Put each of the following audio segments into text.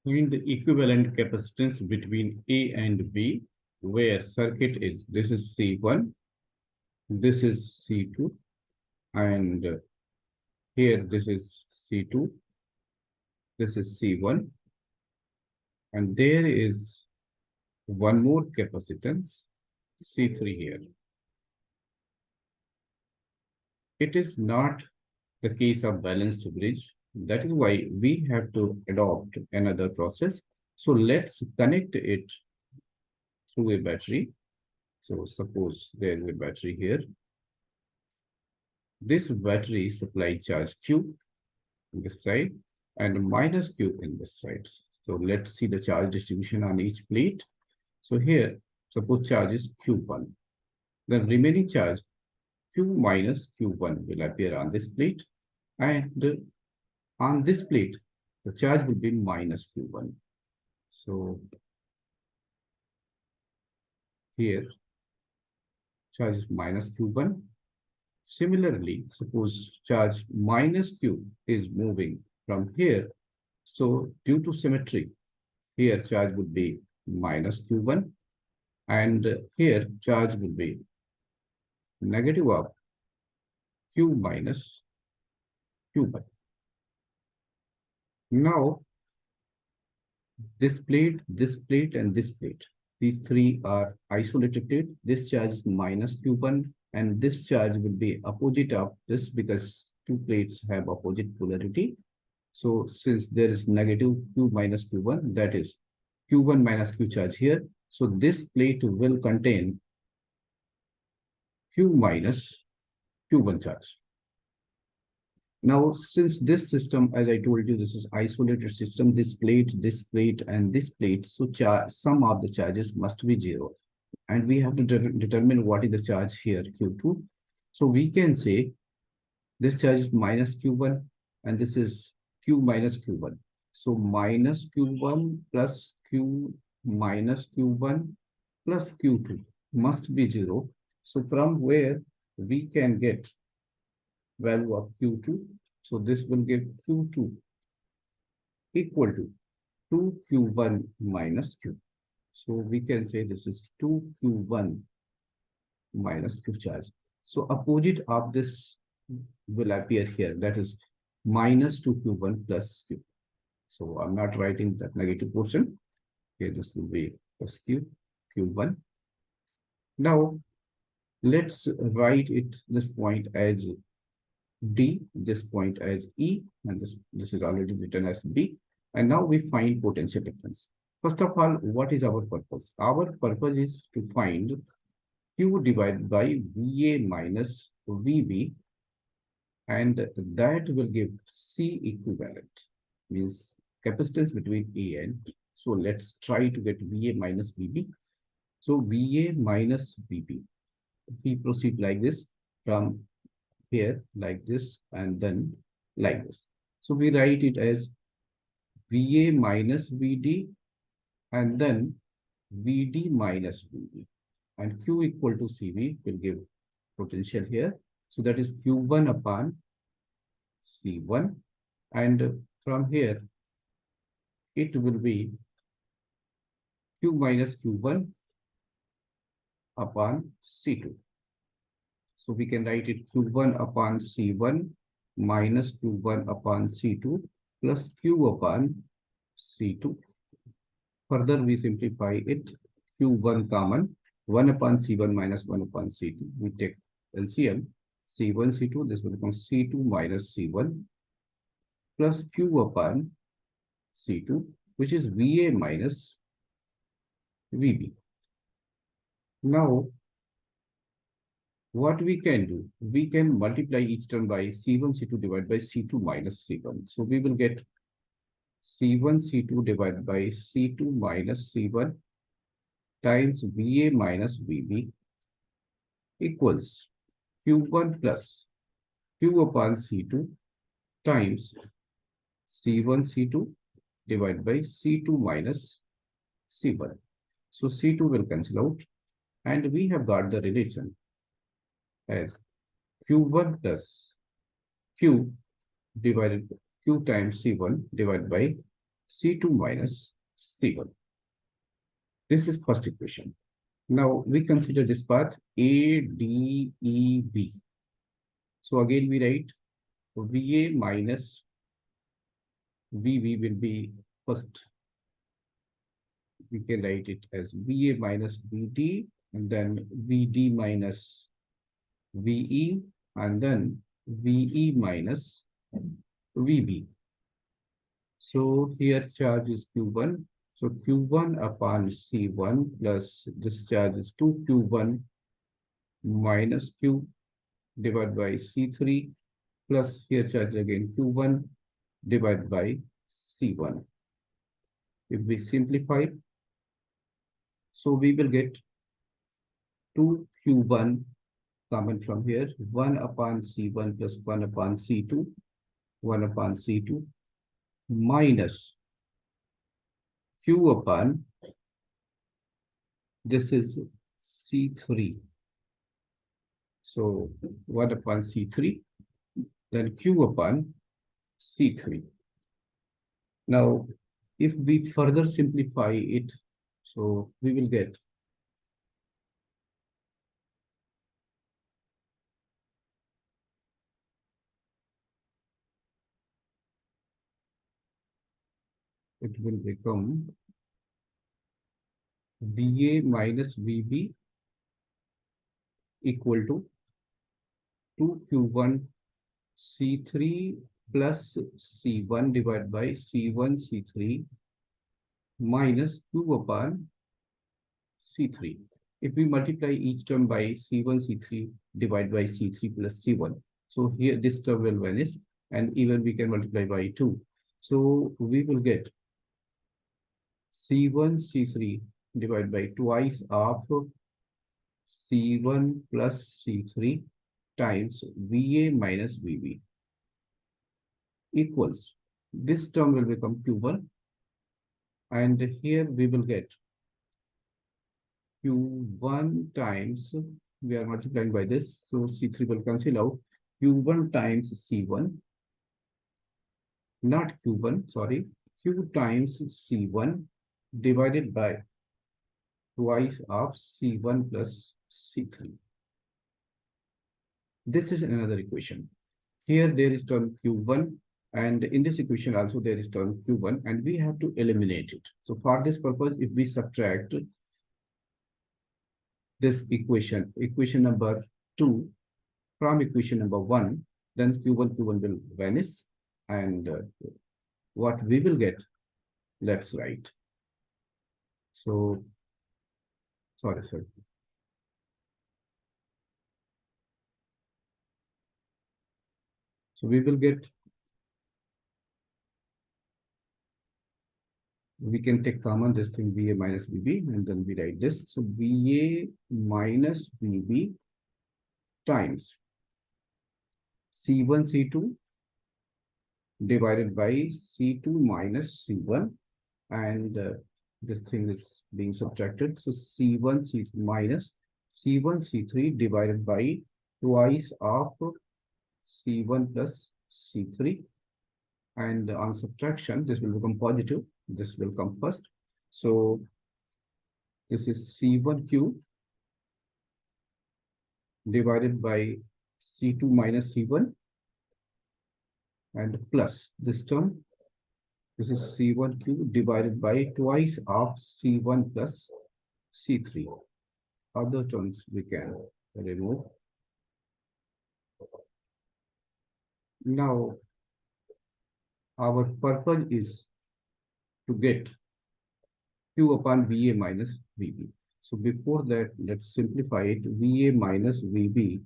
Find the equivalent capacitance between A and B, where circuit is, this is C1, this is C2, and here this is C2, this is C1, and there is one more capacitance, C3 here. It is not the case of balanced bridge. That is why we have to adopt another process. So let's connect it through a battery. So suppose there is a battery here. This battery supply charge Q on this side and minus Q in this side. So let's see the charge distribution on each plate. So here, suppose charge is Q1. The remaining charge Q minus Q1 will appear on this plate, and on this plate, the charge will be minus Q1. So here, charge is minus Q1. Similarly, suppose charge minus Q is moving from here. So due to symmetry, here charge would be minus Q1, and here charge will be negative of Q minus Q1. Now, this plate, and this plate, these three are isolated plate. This charge is minus Q1, and this charge will be opposite of this because two plates have opposite polarity. So since there is negative Q minus Q1, that is Q1 minus Q charge here. So this plate will contain Q minus Q1 charge. Now, since this system, as I told you, this is isolated system, this plate, and this plate, so sum of the charges must be 0. And we have to determine what is the charge here, Q2. So we can say this charge is minus Q1, and this is Q minus Q1. So minus Q1 plus Q minus Q1 plus Q2 must be 0. So from where we can get value of Q2. So this will give Q2 equal to 2Q1 minus Q. So we can say this is 2Q1 minus Q charge. So opposite of this will appear here. That is minus 2Q1 plus Q. So I'm not writing that negative portion. Okay, this will be plus Q, Q1. Now, let's write it this point as D, this point as E, and this is already written as B. And now we find potential difference. First of all, what is our purpose? Our purpose is to find Q divided by VA minus VB, and that will give C equivalent, means capacitance between A and B. So let's try to get VA minus VB. So VA minus VB, we proceed like this from here, like this, and then like this. So we write it as VA minus VD, and then VD minus VB, and Q equal to CV will give potential here. So that is Q1 upon C1, and from here it will be Q minus Q1 upon C2. So we can write it Q1 upon C1 minus Q1 upon C2 plus Q upon C2. Further, we simplify it. Q1 common, 1 upon C1 minus 1 upon C2. We take LCM, C1, C2. This will become C2 minus C1 plus Q upon C2, which is VA minus VB. Now, what we can do, we can multiply each term by C1, C2 divided by C2 minus C1. So we will get C1, C2 divided by C2 minus C1 times VA minus VB equals Q1 plus Q upon C2 times C1, C2 divided by C2 minus C1. So C2 will cancel out, and we have got the relation as Q1 plus Q divided Q times C1 divided by C2 minus C1. This is first equation. Now we consider this path A, D, E, B. So again we write VA minus VB will be first. We can write it as VA minus VD, and then VD minus VE, and then VE minus VB. So here charge is Q1. So Q1 upon C1 plus this charge is 2Q1 minus Q divided by C3 plus here charge again Q1 divided by C1. If we simplify, so we will get 2Q1 common from here, 1 upon C1 plus 1 upon C2, 1 upon C2 minus Q upon, this is C3. So 1 upon C3, then Q upon C3. Now, if we further simplify it, so we will get it will become VA minus VB equal to 2Q1 C3 plus C1 divided by C1 C3 minus Q upon C3. If we multiply each term by C1 C3 divided by C3 plus C1, so here this term will vanish, and even we can multiply by 2. So we will get C1 C3 divided by twice of C1 plus C3 times VA minus VB equals, this term will become Q1, and here we will get Q1 times, we are multiplying by this, so C3 will cancel out, Q1 times C1, not Q1, sorry, Q times C1 divided by twice of C1 plus C3. This is another equation. Here there is term Q1, and in this equation also there is term Q1, and we have to eliminate it. So for this purpose, if we subtract this equation, equation number 2 from equation number 1, then Q1 will vanish, and what we will get, let's write. So, sorry. So we will get, we can take common this thing VA minus VB, and then we write this. So VA minus VB times C1 C2 divided by C2 minus C1, and this thing is being subtracted. So C1 C3 minus C1 C3 divided by twice of C1 plus C3, and on subtraction this will become positive, this will come first. So this is C1Q divided by C2 minus C1, and plus this term, this is C1Q divided by twice of C1 plus C3. Other terms we can remove. Now, our purpose is to get Q upon VA minus VB. So before that, let's simplify it. VA minus VB,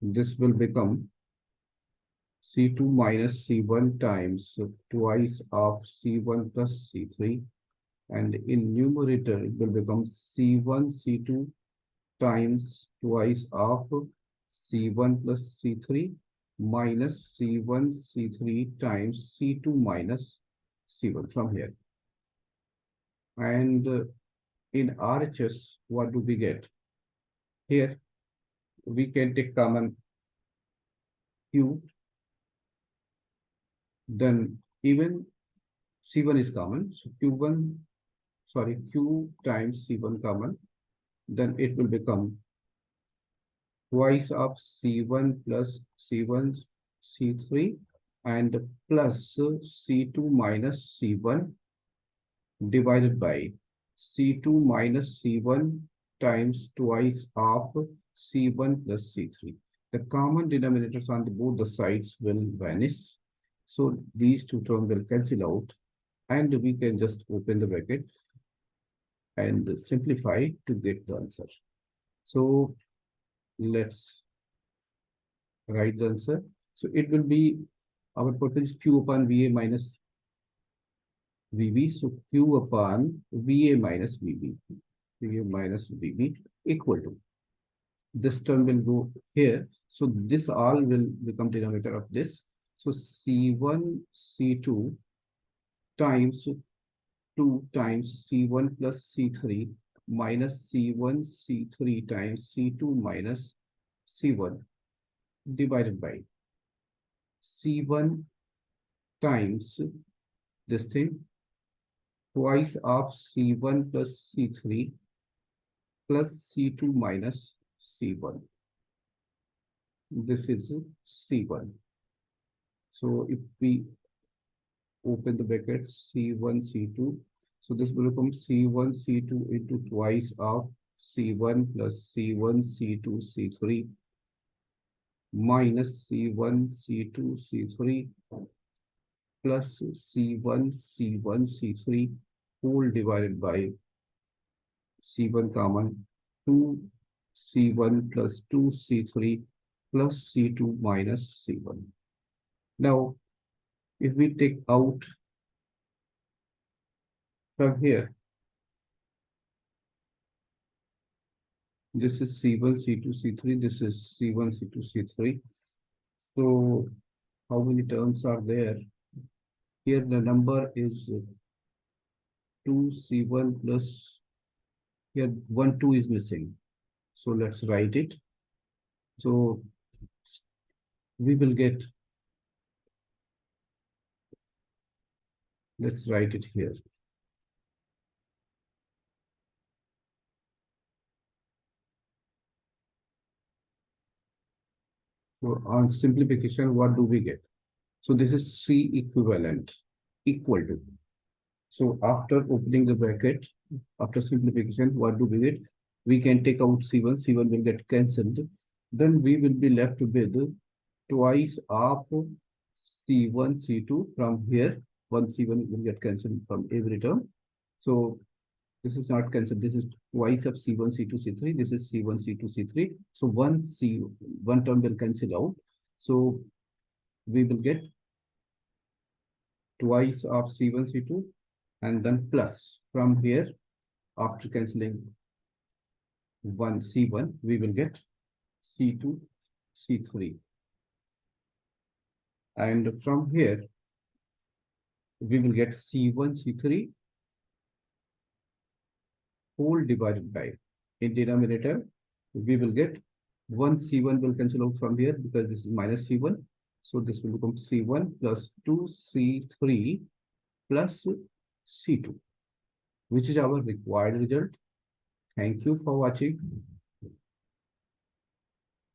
this will become C2 minus C1 times twice of C1 plus C3, and in numerator it will become C1 C2 times twice of C1 plus C3 minus C1 C3 times C2 minus C1 from here. And in RHS, what do we get? Here, we can take common Q, then Even C1 is common. So Q1, sorry, Q times C1 common. Then it will become twice of C1 plus C1 C3 and plus C2 minus C1 divided by C2 minus C1 times twice of C1 plus C3. The common denominators on both the sides will vanish. So these two terms will cancel out and we can just open the bracket and simplify to get the answer. So let's write the answer. So it will be our potential Q upon VA minus VB. So Q upon VA minus VB. VA minus VB equal to. This term will go here. So this all will become denominator of this. So C1, C2 times 2 times C1 plus C3 minus C1, C3 times C2 minus C1 divided by C1 times this thing twice of C1 plus C3 plus C2 minus C1. This is C1. So if we open the bracket C1, C2, so this will become C1, C2 into twice of C1 plus C1, C2, C3 minus C1, C2, C3 plus C1, C1, C3 whole divided by C1 common 2 C1 plus 2 C3 plus C2 minus C1. Now, if we take out from here, this is C1, C2, C3, this is C1, C2, C3. So how many terms are there? Here the number is 2C1 plus, here 1, 2 is missing. So let's write it. So we will get, let's write it here. So on simplification, what do we get? So this is C equivalent equal to. So after opening the bracket, after simplification, what do we get? We can take out C1, C1 will get cancelled. Then we will be left with twice of C1, C2 from here. One C1 will get cancelled from every term. So this is not cancelled. This is twice of C1, C2, C3. This is C1, C2, C3. So one term will cancel out. So we will get twice of C1, C2 and then plus from here after cancelling one C1, we will get C2, C3. And from here, we will get C1, C3 whole divided by, in denominator, we will get one C1 will cancel out from here because this is minus C1. So this will become C1 plus 2C3 plus C2, which is our required result. Thank you for watching.